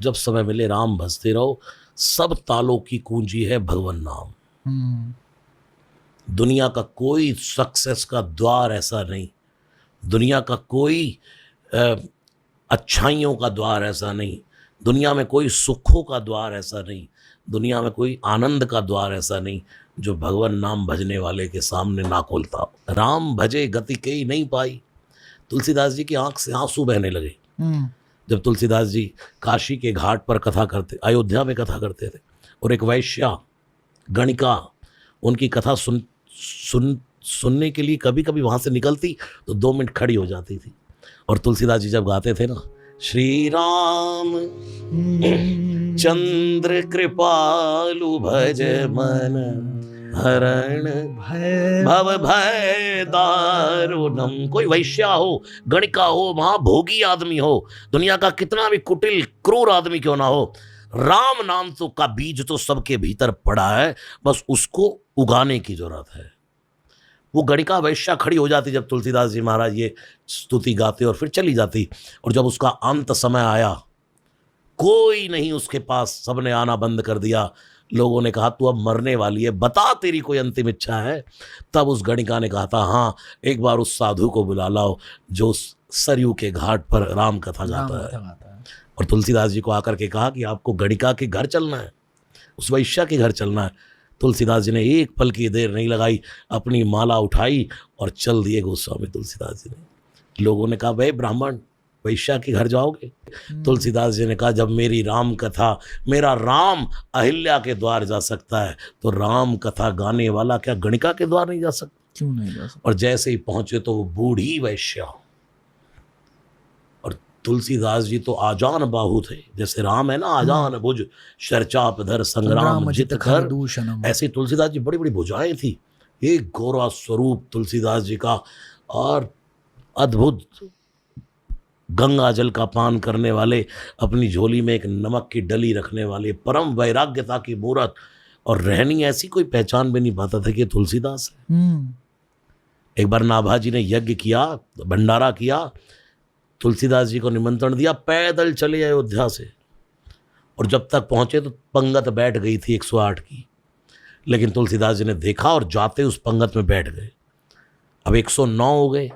जब समय मिले राम भजते रहो। सब तालों की कुंजी है भगवन नाम। दुनिया का कोई सक्सेस का द्वार ऐसा नहीं, दुनिया का कोई अ, अच्छाइयों का द्वार ऐसा नहीं, दुनिया में कोई सुखों का द्वार ऐसा नहीं, दुनिया में कोई आनंद का द्वार ऐसा नहीं जो भगवान नाम भजने वाले के सामने ना खोलता हो। राम भजे गति कई नहीं पाई। तुलसीदास जी की आंख से आंसू बहने लगे जब तुलसीदास जी काशी के घाट पर कथा करते, अयोध्या में कथा करते थे, और एक वैश्या गणिका उनकी कथा सुनने के लिए कभी कभी वहां से निकलती तो 2 मिनट खड़ी हो जाती थी। और तुलसीदास जी जब गाते थे ना, श्री राम चंद्र कृपालु भज मन हरण भव भय दारुणम। कोई वैश्या हो, गणिका हो, महाभोगी आदमी हो, दुनिया का कितना भी कुटिल क्रूर आदमी क्यों ना हो, राम नाम तो का बीज तो सबके भीतर पड़ा है, बस उसको उगाने की जरूरत है। वो गणिका वैश्या खड़ी हो जाती जब तुलसीदास जी महाराज ये स्तुति गाते और फिर चली जाती। और जब उसका अंत समय आया, कोई नहीं उसके पास, सबने आना बंद कर दिया। लोगों ने कहा तू अब मरने वाली है, बता तेरी कोई अंतिम इच्छा है। तब उस गणिका ने कहा था, हाँ एक बार उस साधु को बुला लाओ जो सरयू के घाट पर राम कथा गाता है। और तुलसीदास जी को आकर के कहा कि आपको गणिका के घर चलना है, उस वैश्या के घर चलना है। तुलसीदास जी ने एक पल की देर नहीं लगाई, अपनी माला उठाई और चल दिए गोस्वामी तुलसीदास जी ने। लोगों ने कहा भाई ब्राह्मण वैश्या के घर जाओगे? तुलसीदास जी ने कहा जब मेरी राम कथा, मेरा राम अहिल्या के द्वार जा सकता है तो राम कथा गाने वाला क्या गणिका के द्वार नहीं जा सकता? क्यों नहीं जा सकता? और जैसे ही पहुंचे तो वो बूढ़ी वैश्या, और तुलसीदास जी तो आजान बाहु थे, जैसे राम है ना आजान भुज, शरचाप धर संग्राम जित कर, ऐसे तुलसीदास जी बड़ी बड़ी भुजाएं थी। एक गौरा स्वरूप तुलसीदास जी का, और अद्भुत गंगा जल का पान करने वाले, अपनी झोली में एक नमक की डली रखने वाले, परम वैराग्यता की मूरत, और रहनी ऐसी कोई पहचान भी नहीं पाता था कि तुलसीदास है। एक बार नाभाजी ने यज्ञ किया, भंडारा किया, तुलसीदास जी को निमंत्रण दिया, पैदल चले अयोध्या से, और जब तक पहुंचे तो पंगत बैठ गई थी 108 की। लेकिन तुलसीदास जी ने देखा और जाते उस पंगत में बैठ गए। अब 109 हो गए,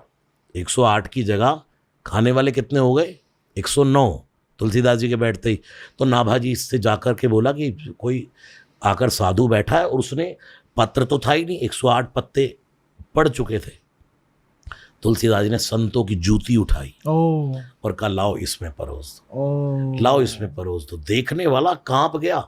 108 की जगह खाने वाले कितने हो गए? 109 तुलसीदास जी के बैठते ही। तो नाभाजी इससे जाकर के बोला कि कोई आकर साधु बैठा है, और उसने पत्र तो था ही नहीं, 108 पत्ते पड़ चुके थे। तुलसीदास जी ने संतों की जूती उठाई और कहा लाओ इसमें परोस दो, लाओ इसमें परोस दो। देखने वाला कांप गया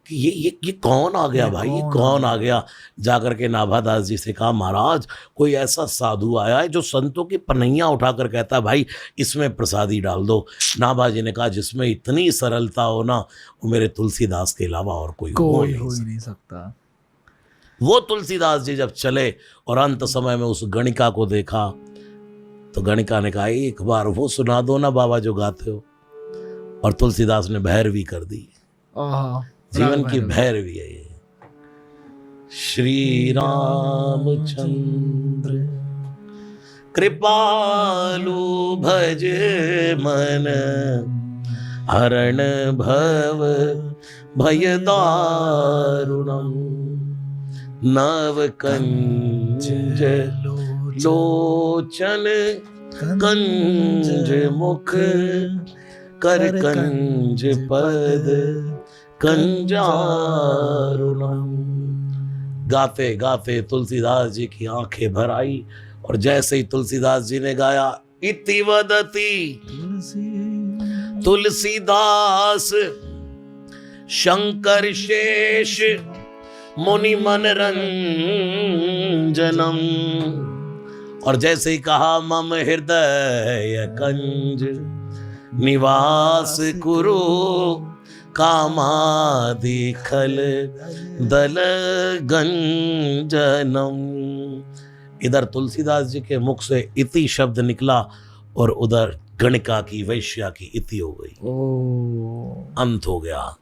कि ये कौन आ गया भाई, ये कौन आ गया। जाकर के नाभादास जी से कहा महाराज कोई ऐसा साधु आया है जो संतों की पनैया उठाकर कहता है भाई इसमें प्रसादी डाल दो। नाभा जी ने कहा जिसमें इतनी सरलता हो ना, वो मेरे तुलसीदास के अलावा और कोई हो ही नहीं सकता। वो तुलसीदास जी जब चले और अंत समय में उस गणिका को देखा, तो गणिका ने कहा एक बार वो सुना दो ना बाबा जो गाते हो। और तुलसीदास ने भैरवी कर दी, जीवन की भैरवी है ये। श्री रामचंद्र कृपालु भज मन हरण भव भय दारुणम नव कंज लोचन कंज मुख कर कंज पद कंजारुणम। गाते गाते तुलसीदास जी की आंखें भर आई, और जैसे ही तुलसीदास जी ने गाया इति वदति तुलसीदास शंकर शेष मुनि मनरंजनम, और जैसे ही कहा मम हृदय कंज निवास कुरु कामादि खल दल गंजनम। इधर तुलसीदास जी के मुख से इति शब्द निकला और उधर गणिका की वैश्या की इति हो गई। अंत हो गया।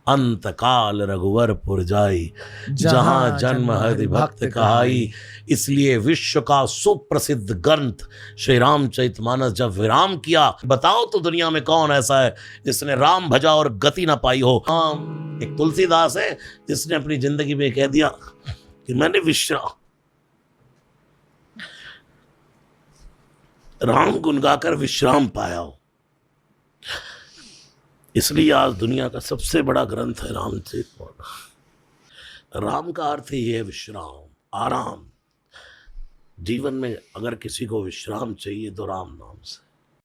अंत काल रघुवरपुर जाई, जहाँ जन्म हरि भक्त कहाई। इसलिए विश्व का सुप्रसिद्ध ग्रंथ श्री रामचरितमानस जब विराम किया, बताओ तो दुनिया में कौन ऐसा है जिसने राम भजा और गति ना पाई हो। एक तुलसीदास है जिसने अपनी जिंदगी में कह दिया कि मैंने विश्राम, राम गुण गाकर विश्राम पाया हो। इसलिए आज दुनिया का सबसे बड़ा ग्रंथ है रामचरितमानस। राम का अर्थ ही है विश्राम, आराम। जीवन में अगर किसी को विश्राम चाहिए तो राम नाम से।